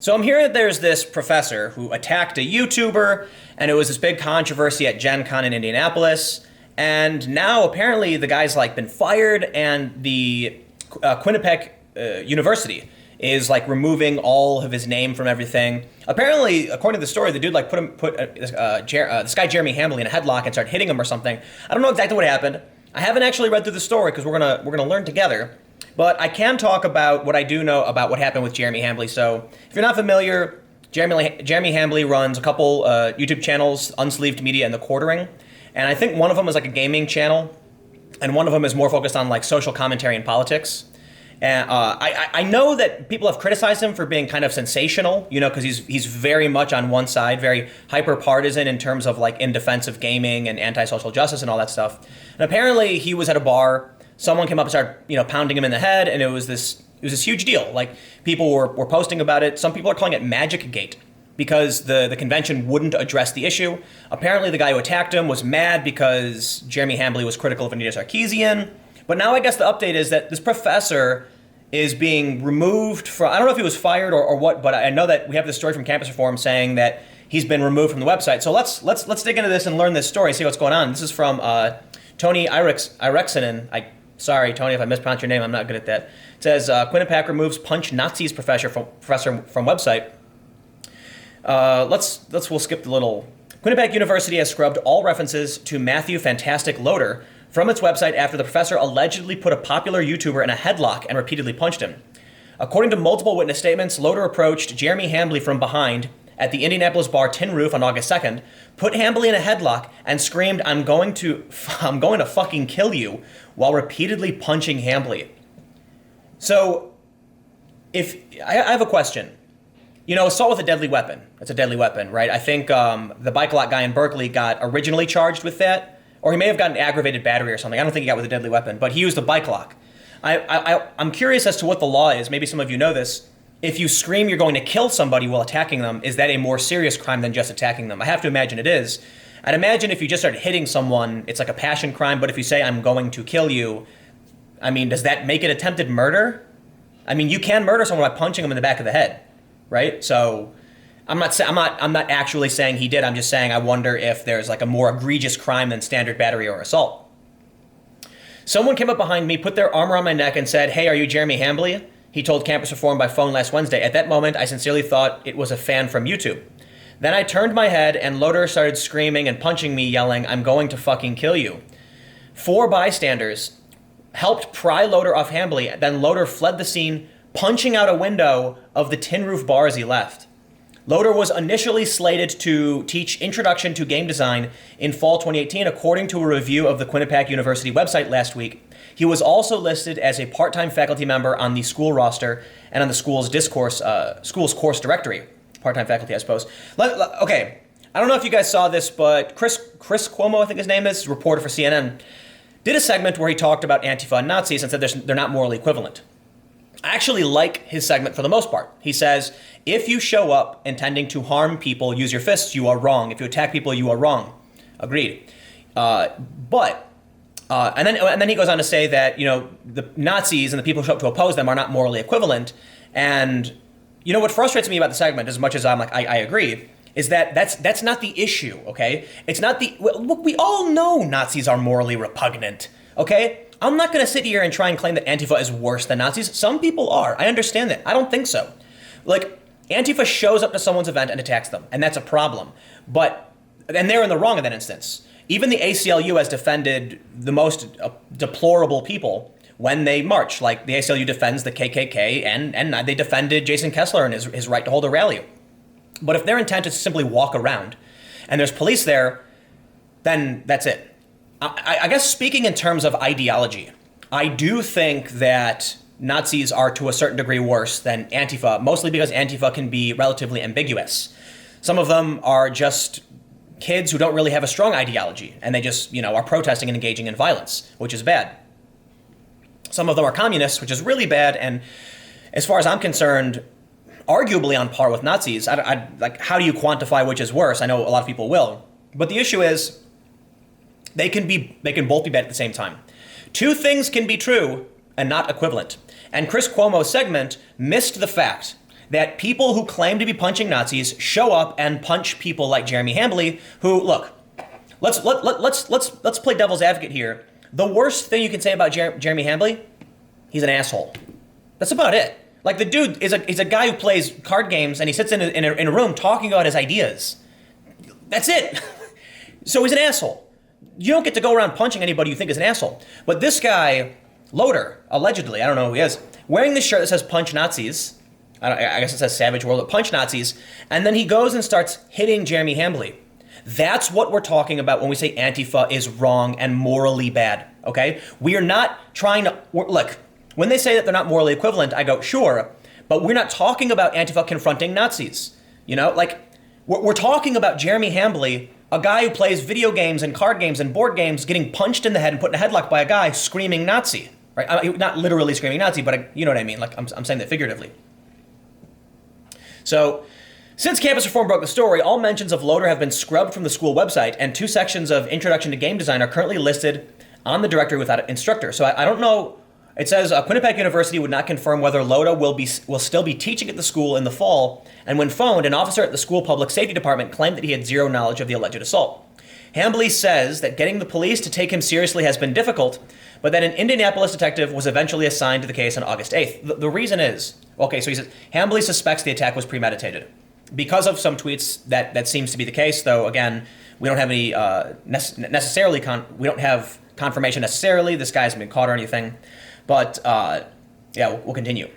So I'm hearing that there's this professor who attacked a YouTuber, and it was this big controversy at Gen Con in Indianapolis. And now apparently the guy's like been fired, and the Quinnipiac University is like removing all of his name from everything. Apparently, according to the story, the dude like put this guy Jeremy Hambly in a headlock and started hitting him or something. I don't know exactly what happened. I haven't actually read through the story because we're gonna learn together. But I can talk about what I do know about what happened with Jeremy Hambly. So if you're not familiar, Jeremy Hambly runs a couple YouTube channels, Unsleeved Media and The Quartering. And I think one of them is like a gaming channel, and one of them is more focused on like social commentary and politics. And I know that people have criticized him for being kind of sensational, you know, because he's very much on one side, very hyper partisan in terms of like in defense of gaming and anti-social justice and all that stuff. And apparently he was at a bar. Someone came up and started, pounding him in the head, and it was this huge deal. Like, people were posting about it. Some people are calling it Magic Gate because the convention wouldn't address the issue. Apparently, the guy who attacked him was mad because Jeremy Hambly was critical of Anita Sarkeesian. But now I guess the update is that this professor is being removed from, I don't know if he was fired or what, but I know that we have this story from Campus Reform saying that he's been removed from the website. So let's dig into this and learn this story, see what's going on. This is from Tony Irexinen. Sorry, Tony, if I mispronounce your name, I'm not good at that. It says, Quinnipiac removes punch Nazis professor from website. We'll skip the little. Quinnipiac University has scrubbed all references to Matthew Fantastic Loader from its website after the professor allegedly put a popular YouTuber in a headlock and repeatedly punched him. According to multiple witness statements, Loader approached Jeremy Hambly from behind at the Indianapolis bar Tin Roof on August 2nd, put Hambly in a headlock, and screamed, I'm going to fucking kill you, while repeatedly punching Hambly. So, if I have a question. Assault with a deadly weapon. That's a deadly weapon, right? I think the bike lot guy in Berkeley got originally charged with that, or he may have gotten aggravated battery or something. I don't think he got with a deadly weapon, but he used a bike lock. I'm curious as to what the law is. Maybe some of you know this. If you scream you're going to kill somebody while attacking them, is that a more serious crime than just attacking them? I have to imagine it is. I'd imagine if you just started hitting someone, it's like a passion crime, but if you say, I'm going to kill you, I mean, does that make it attempted murder? I mean, you can murder someone by punching them in the back of the head, right? So I'm not actually saying he did. I'm just saying I wonder if there's like a more egregious crime than standard battery or assault. Someone came up behind me, put their arm around my neck and said, hey, are you Jeremy Hambly? He told Campus Reform by phone last Wednesday. At that moment, I sincerely thought it was a fan from YouTube. Then I turned my head and Loader started screaming and punching me, yelling, I'm going to fucking kill you. 4 bystanders helped pry Loader off Hambly. Then Loader fled the scene, punching out a window of the Tin Roof bar as he left. Loader was initially slated to teach Introduction to Game Design in fall 2018, according to a review of the Quinnipiac University website last week. He was also listed as a part-time faculty member on the school roster and on the school's school's course directory. Part-time faculty, I suppose. Okay, I don't know if you guys saw this, but Chris Cuomo, I think his name is, reporter for CNN, did a segment where he talked about Antifa and Nazis and said they're not morally equivalent. I actually like his segment for the most part. He says, if you show up intending to harm people, use your fists, you are wrong. If you attack people, you are wrong. Agreed. And then he goes on to say that, the Nazis and the people who show up to oppose them are not morally equivalent. And, what frustrates me about the segment, as much as I'm like, I agree, is that that's not the issue, okay? It's not look, we all know Nazis are morally repugnant, okay? I'm not going to sit here and try and claim that Antifa is worse than Nazis. Some people are. I understand that. I don't think so. Like, Antifa shows up to someone's event and attacks them, and that's a problem. And they're in the wrong in that instance. Even the ACLU has defended the most deplorable people when they march. Like, the ACLU defends the KKK, and they defended Jason Kessler and his right to hold a rally. But if their intent is to simply walk around, and there's police there, then that's it. I guess speaking in terms of ideology, I do think that Nazis are to a certain degree worse than Antifa, mostly because Antifa can be relatively ambiguous. Some of them are just kids who don't really have a strong ideology, and they just, are protesting and engaging in violence, which is bad. Some of them are communists, which is really bad, and as far as I'm concerned, arguably on par with Nazis. Like, how do you quantify which is worse? I know a lot of people will, but the issue is they can both be bad at the same time. Two things can be true and not equivalent. And Chris Cuomo's segment missed the fact that people who claim to be punching Nazis show up and punch people like Jeremy Hambly, who, look, let's play devil's advocate here. The worst thing you can say about Jeremy Hambly, he's an asshole. That's about it. Like, the dude is a guy who plays card games and he sits in a room talking about his ideas. That's it. So he's an asshole. You don't get to go around punching anybody you think is an asshole. But this guy, Loader, allegedly, I don't know who he is, wearing this shirt that says punch Nazis, I guess it says Savage World, but punch Nazis, and then he goes and starts hitting Jeremy Hambly. That's what we're talking about when we say Antifa is wrong and morally bad, okay? We are not trying to, look, when they say that they're not morally equivalent, I go, sure, but we're not talking about Antifa confronting Nazis. You know, like, we're talking about Jeremy Hambly, a guy who plays video games and card games and board games, getting punched in the head and put in a headlock by a guy screaming Nazi, right? Not literally screaming Nazi, but you know what I mean. Like, I'm saying that figuratively. So, since Campus Reform broke the story, all mentions of Loader have been scrubbed from the school website, and 2 sections of Introduction to Game Design are currently listed on the directory without an instructor. So I don't know. It says Quinnipiac University would not confirm whether Loader will still be teaching at the school in the fall, and when phoned, an officer at the school public safety department claimed that he had zero knowledge of the alleged assault. Hambly says that getting the police to take him seriously has been difficult, but that an Indianapolis detective was eventually assigned to the case on August 8th. The reason is, okay, so he says, Hambly suspects the attack was premeditated. Because of some tweets, that seems to be the case, though, again, we don't have any we don't have confirmation necessarily. This guy hasn't been caught or anything. But, yeah, we'll continue.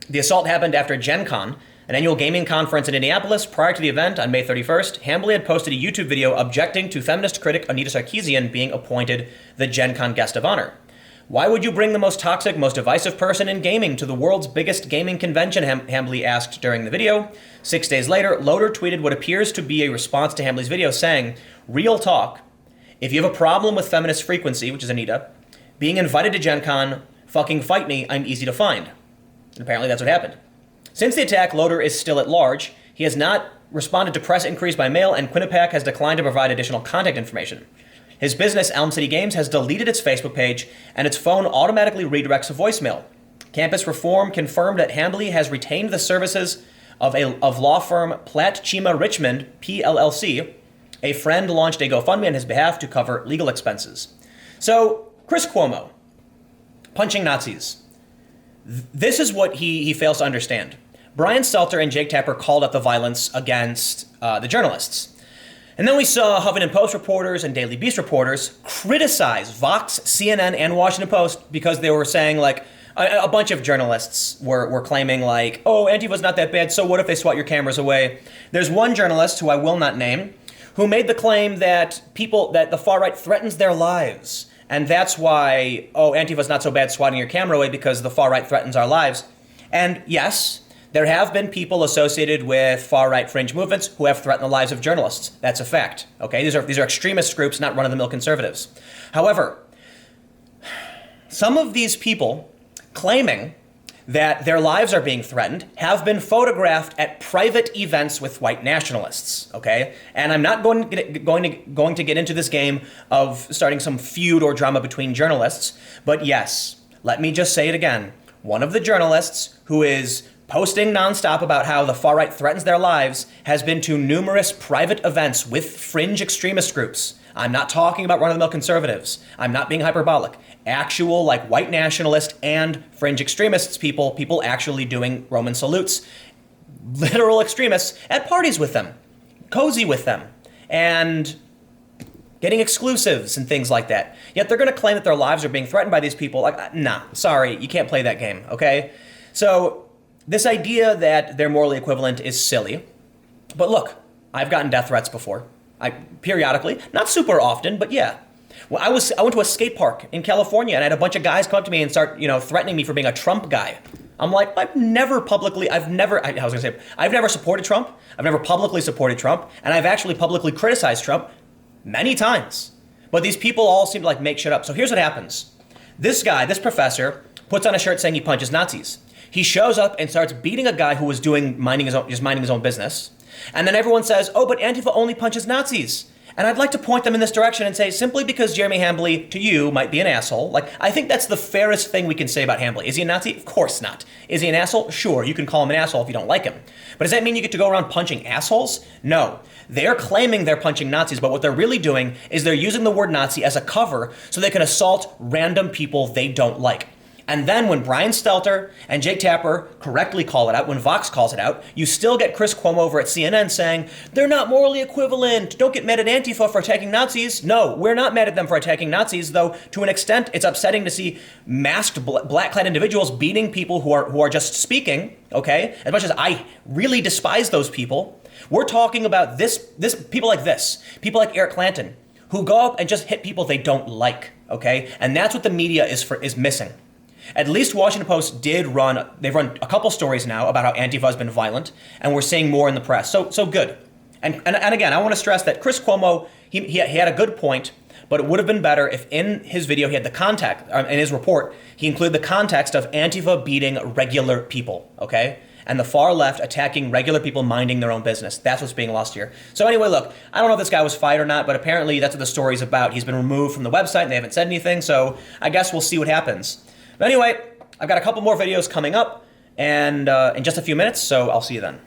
The assault happened after Gen Con, an annual gaming conference in Indianapolis. Prior to the event, on May 31st, Hambly had posted a YouTube video objecting to feminist critic Anita Sarkeesian being appointed the Gen Con guest of honor. Why would you bring the most toxic, most divisive person in gaming to the world's biggest gaming convention, Hambly asked during the video. 6 days later, Loader tweeted what appears to be a response to Hambly's video saying, "Real talk. If you have a problem with feminist frequency," which is Anita, "being invited to Gen Con, fucking fight me, I'm easy to find." And apparently that's what happened. Since the attack, Loader is still at large. He has not responded to press inquiries by mail, and Quinnipiac has declined to provide additional contact information. His business, Elm City Games, has deleted its Facebook page, and its phone automatically redirects a voicemail. Campus Reform confirmed that Hambly has retained the services of law firm Platt Chima Richmond, PLLC. A friend launched a GoFundMe on his behalf to cover legal expenses. So, Chris Cuomo, punching Nazis. This is what he fails to understand. Brian Stelter and Jake Tapper called out the violence against the journalists. And then we saw Huffington Post reporters and Daily Beast reporters criticize Vox, CNN, and Washington Post because they were saying, like, a bunch of journalists were claiming, like, oh, Antifa's not that bad, so what if they swat your cameras away? There's one journalist, who I will not name, who made the claim that that the far right threatens their lives. And that's why, oh, Antifa's not so bad swatting your camera away because the far right threatens our lives. And yes, there have been people associated with far-right fringe movements who have threatened the lives of journalists. That's a fact. Okay, these are extremist groups, not run-of-the-mill conservatives. However, some of these people claiming that their lives are being threatened have been photographed at private events with white nationalists. Okay, and I'm not going to get into this game of starting some feud or drama between journalists. But yes, let me just say it again. One of the journalists who is posting nonstop about how the far right threatens their lives has been to numerous private events with fringe extremist groups. I'm not talking about run-of-the-mill conservatives. I'm not being hyperbolic. Actual, like, white nationalist and fringe extremists people actually doing Roman salutes. Literal extremists at parties with them, cozy with them, and getting exclusives and things like that. Yet they're going to claim that their lives are being threatened by these people. Like, nah, sorry, you can't play that game, okay? So this idea that they're morally equivalent is silly. But look, I've gotten death threats before. Periodically, not super often, but yeah. Well, I went to a skate park in California, and I had a bunch of guys come up to me and start, threatening me for being a Trump guy. I'm like, I've never supported Trump. I've never publicly supported Trump, and I've actually publicly criticized Trump many times. But these people all seem to like make shit up. So here's what happens. This guy, this professor, puts on a shirt saying he punches Nazis. He shows up and starts beating a guy who was minding his own business. And then everyone says, oh, but Antifa only punches Nazis. And I'd like to point them in this direction and say, simply because Jeremy Hambly, to you, might be an asshole, like, I think that's the fairest thing we can say about Hambly. Is he a Nazi? Of course not. Is he an asshole? Sure, you can call him an asshole if you don't like him. But does that mean you get to go around punching assholes? No. They're claiming they're punching Nazis, but what they're really doing is they're using the word Nazi as a cover so they can assault random people they don't like. And then when Brian Stelter and Jake Tapper correctly call it out, when Vox calls it out, you still get Chris Cuomo over at CNN saying, they're not morally equivalent. Don't get mad at Antifa for attacking Nazis. No, we're not mad at them for attacking Nazis, though to an extent it's upsetting to see masked black-clad individuals beating people who are just speaking, okay? As much as I really despise those people, we're talking about this people like this, people like Eric Clanton, who go up and just hit people they don't like, okay? And that's what the media is missing. At least Washington Post they've run a couple stories now about how Antifa has been violent, and we're seeing more in the press. So good. And again, I want to stress that Chris Cuomo, he had a good point, but it would have been better if in his video he had the context, in his report, he included the context of Antifa beating regular people, okay? And the far left attacking regular people minding their own business. That's what's being lost here. So anyway, look, I don't know if this guy was fired or not, but apparently that's what the story's about. He's been removed from the website and they haven't said anything, so I guess we'll see what happens. But anyway, I've got a couple more videos coming up and in just a few minutes, so I'll see you then.